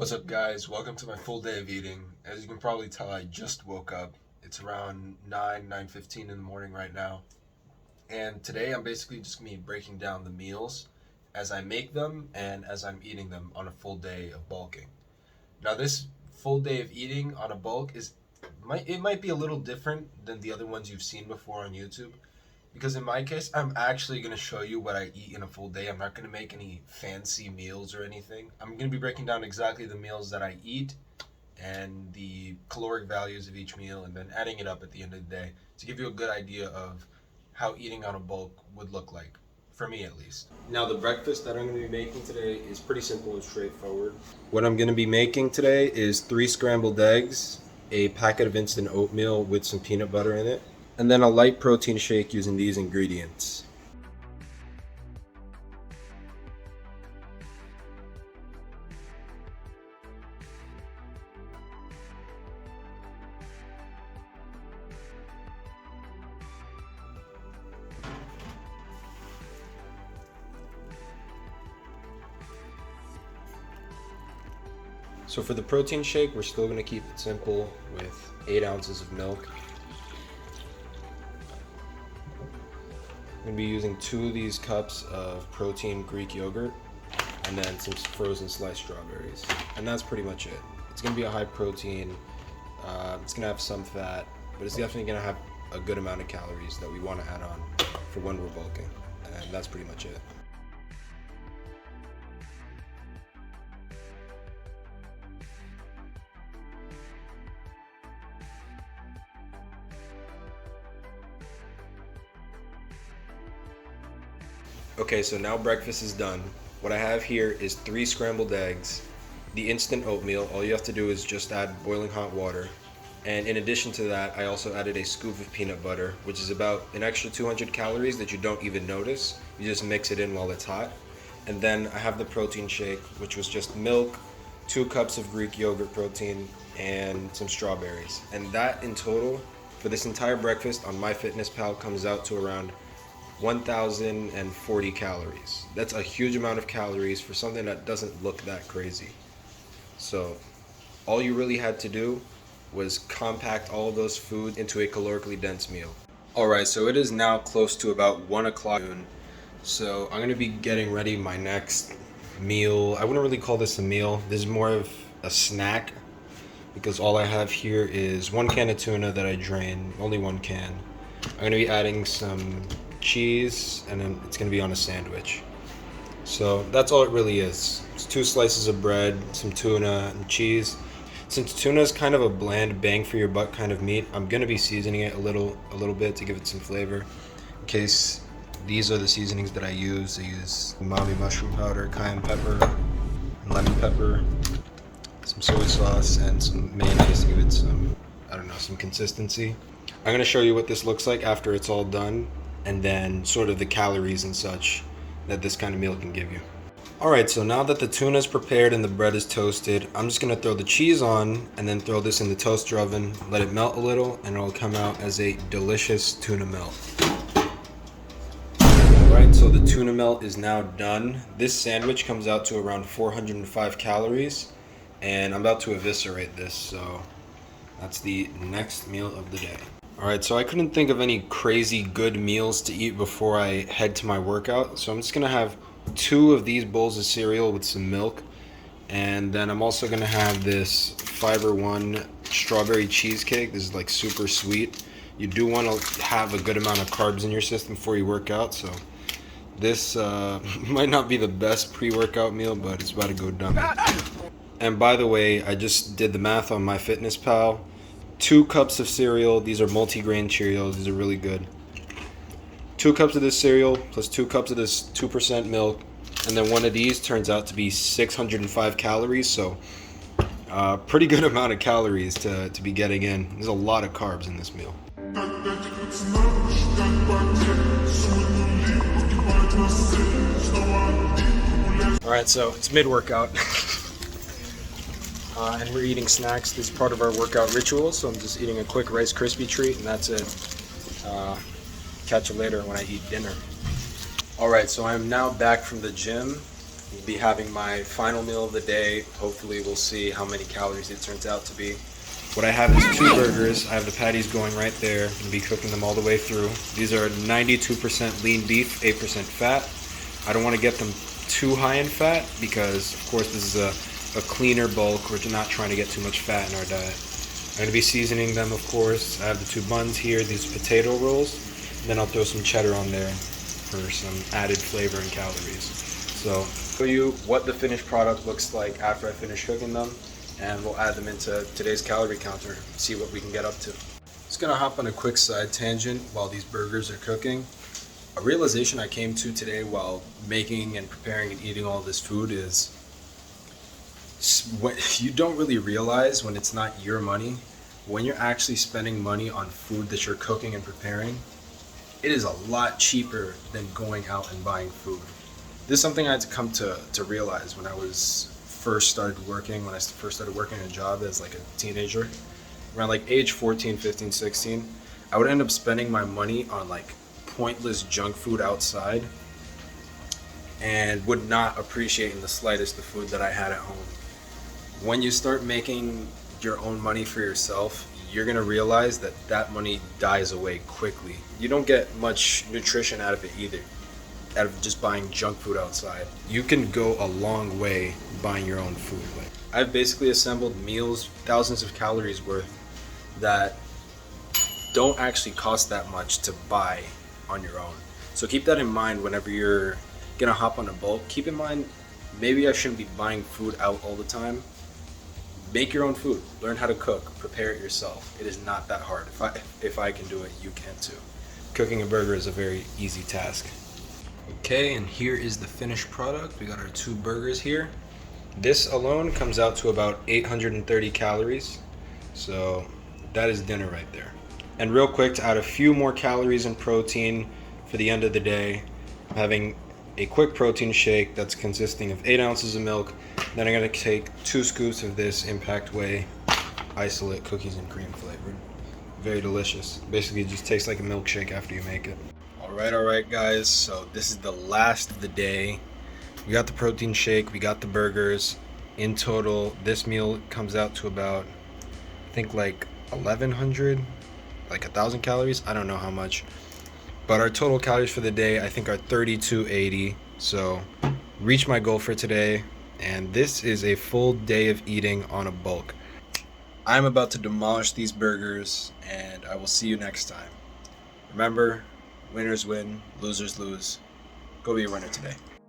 What's up, guys? Welcome to my full day of eating. As you can probably tell, I just woke up. It's around 9:15 in the morning right now. And today I'm basically just going to be breaking down the meals as I make them and as I'm eating them on a full day of bulking. Now, this full day of eating on a bulk might be a little different than the other ones you've seen before on YouTube. Because in my case, I'm actually going to show you what I eat in a full day. I'm not going to make any fancy meals or anything. I'm going to be breaking down exactly the meals that I eat and the caloric values of each meal and then adding it up at the end of the day to give you a good idea of how eating on a bulk would look like, for me at least. Now, the breakfast that I'm going to be making today is pretty simple and straightforward. What I'm going to be making today is 3 scrambled eggs, a packet of instant oatmeal with some peanut butter in it, and then a light protein shake using these ingredients. So for the protein shake, we're still going to keep it simple with 8 ounces of milk. I'm going to be using 2 of these cups of protein Greek yogurt and then some frozen sliced strawberries. And that's pretty much it. It's going to be a high protein, it's going to have some fat, but it's definitely going to have a good amount of calories that we want to add on for when we're bulking. And that's pretty much it. Okay, so now breakfast is done. What I have here is 3 scrambled eggs, the instant oatmeal. All you have to do is just add boiling hot water. And in addition to that, I also added a scoop of peanut butter, which is about an extra 200 calories that you don't even notice. You just mix it in while it's hot. And then I have the protein shake, which was just milk, 2 cups of Greek yogurt protein, and some strawberries. And that in total, for this entire breakfast on MyFitnessPal, comes out to around 1,040 calories. That's a huge amount of calories for something that doesn't look that crazy. So all you really had to do was compact all of those foods into a calorically dense meal. Alright, so it is now close to about 1 o'clock noon. So I'm going to be getting ready my next meal. I wouldn't really call this a meal. This is more of a snack because all I have here is 1 can of tuna that I drained, only 1 can. I'm going to be adding some cheese, and then it's going to be on a sandwich. So that's all it really is. It's 2 slices of bread, some tuna, and cheese. Since tuna is kind of a bland, bang for your buck kind of meat, I'm going to be seasoning it a little bit to give it some flavor. In case, these are the seasonings that I use. I use umami mushroom powder, cayenne pepper, and lemon pepper, some soy sauce, and some mayonnaise to give it some, some consistency. I'm going to show you what this looks like after it's all done, and then sort of the calories and such that this kind of meal can give you. Alright, so now that the tuna is prepared and the bread is toasted, I'm just going to throw the cheese on and then throw this in the toaster oven, let it melt a little, and it'll come out as a delicious tuna melt. Alright, so the tuna melt is now done. This sandwich comes out to around 405 calories, and I'm about to eviscerate this, so that's the next meal of the day. Alright, so I couldn't think of any crazy good meals to eat before I head to my workout, so I'm just going to have 2 of these bowls of cereal with some milk, and then I'm also going to have this Fiber One strawberry cheesecake. This is like super sweet. You do want to have a good amount of carbs in your system before you work out, so this might not be the best pre-workout meal, but it's about to go dumb. And by the way, I just did the math on MyFitnessPal. 2 cups of cereal. These are multi-grain Cheerios. These are really good. 2 cups of this cereal plus 2 cups of this 2% milk, and then one of these turns out to be 605 calories. So pretty good amount of calories to be getting in. There's a lot of carbs in this meal. Alright, so it's mid-workout. And we're eating snacks. This is part of our workout ritual, so I'm just eating a quick Rice Krispie treat, and that's it. Catch you later when I eat dinner. Alright, so I'm now back from the gym. Will be having my final meal of the day. Hopefully we'll see how many calories it turns out to be. What I have is 2 burgers. I have the patties going right there. I'm gonna be cooking them all the way through. These are 92% lean beef, 8% fat. I don't want to get them too high in fat because, of course, this is a cleaner bulk. We're not trying to get too much fat in our diet. I'm going to be seasoning them, of course. I have the 2 buns here, these potato rolls. And then I'll throw some cheddar on there for some added flavor and calories. So, I'll show you what the finished product looks like after I finish cooking them. And we'll add them into today's calorie counter, see what we can get up to. Just gonna hop on a quick side tangent while these burgers are cooking. A realization I came to today while making and preparing and eating all this food is what you don't really realize when it's not your money, when you're actually spending money on food that you're cooking and preparing, it is a lot cheaper than going out and buying food. This is something I had to come to realize when I first started working a job as like a teenager. Around like age 14, 15, 16, I would end up spending my money on like pointless junk food outside and would not appreciate in the slightest the food that I had at home. When you start making your own money for yourself, you're gonna realize that that money dies away quickly. You don't get much nutrition out of it either, out of just buying junk food outside. You can go a long way buying your own food. Like, I've basically assembled meals, thousands of calories worth, that don't actually cost that much to buy on your own. So keep that in mind whenever you're gonna hop on a bulk. Keep in mind, maybe I shouldn't be buying food out all the time. Make your own food. Learn how to cook. Prepare it yourself. It is not that hard. If I can do it, you can too. Cooking a burger is a very easy task. Okay, and here is the finished product. We got our 2 burgers here. This alone comes out to about 830 calories. So that is dinner right there. And real quick, to add a few more calories and protein for the end of the day, I'm having a quick protein shake that's consisting of 8 ounces of milk. Then I'm gonna take 2 scoops of this Impact Whey isolate cookies and cream flavored. Very delicious. Basically, it just tastes like a milkshake after you make it. All right, guys. So this is the last of the day. We got the protein shake, we got the burgers. In total, this meal comes out to about, I think like 1,100, like 1,000 calories. I don't know how much. But our total calories for the day, I think, are 3,280. So, reach my goal for today. And this is a full day of eating on a bulk. I'm about to demolish these burgers, and I will see you next time. Remember, winners win, losers lose. Go be a winner today.